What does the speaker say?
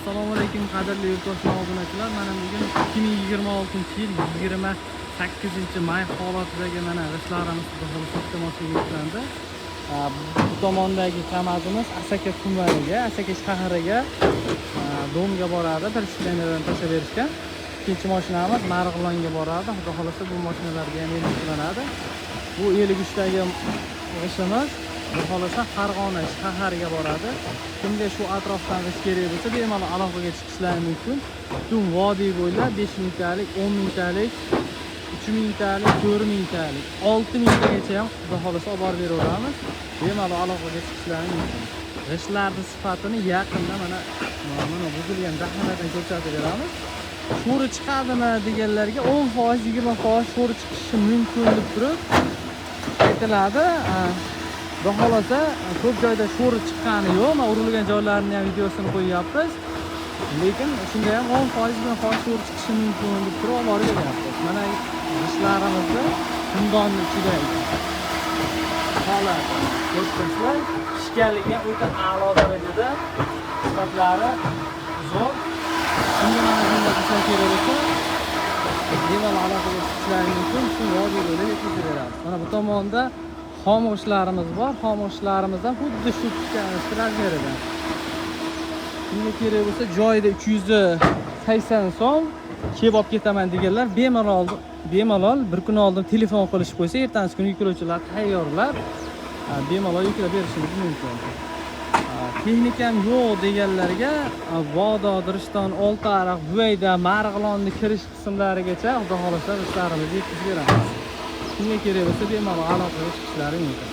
Assalomu alaykum qadrli yurtdoshlar, obunachilar. Mana bugun 2026-yil 28-may holatidagi mana g'ishtlarimiz soxta mashinaga yuklandi. Bu tomondagi Kamazimiz Asaka tumaniga, Asaka shahriga domga boradi, bir shlenerdan tashlab berishgan. Ikkinchi mashinamiz Marg'ilonga boradi. Xudo xolasa bu mashinalarga ham endi yuklanadi. Bu 53 dagi g'ishtimiz xudo xolasa Farg'ona shahriga boradi. Kimga shu atrofdan g'isht kerak bo'lsa, bemalol aloqaga chiqishlari mumkin. Butun vodiy bo'ylab 5 mingtalik, 10 mingtalik, 3 mingtalik, 4 mingtalik, 6 mingtagacha ham xudo xolasa olib borib beraveramiz. Bemalol aloqaga chiqishlari mumkin. G'ishtlarning sifatini yaqinda mana buzilgan daxmalardan ko'rsatib beramiz. Sho'ri chiqadimi deganlarga 10%, 20% sho'ri chiqishi mumkin deb turib aytiladi. Xudo xolasa ko'p joyda sho'ri chiqqani yo'q. Mana urilgan joylarning ham videosini qo'yyapmiz. Lekin shunda ham 10%, 20% sho'ri chiqishi mumkin deb turib olib borib beryapmiz. Mana ishlarimizni xumdonni ichida holat ko'rsatishlar, ishkaligi ham o'ta a'lo darajada, sifatlari zo'r. Shunga mana bunday qilsa kerak bo'lsa, bemalol aloqaga chiqishlari mumkin. Shu vodiy bo'lib yetkazib beramiz. Mana bu tomonda xom g'ishtlarimiz bor. Xom g'ishtlarimiz ham xuddi shu razmerida. Kimga kerak bo'lsa, joyida 380 so'm kelib olib ketaman deganlar bemalol bir kun oldin telefon qilishib qo'ysa, ertasi kuni yuklovchilar tayyorlab bemalol yuklab berishingiz mumkin. Texnikam yo'q deganlarga Vodod, Rishton, Oltiariq, Buvayda, Marg'ilonni kirish qismlarigacha xudo xolasa g'ishtlarimizni yetkazib beramiz. Kimga kerak bo'lsa bemalol aloqaga chiqishlari mumkin.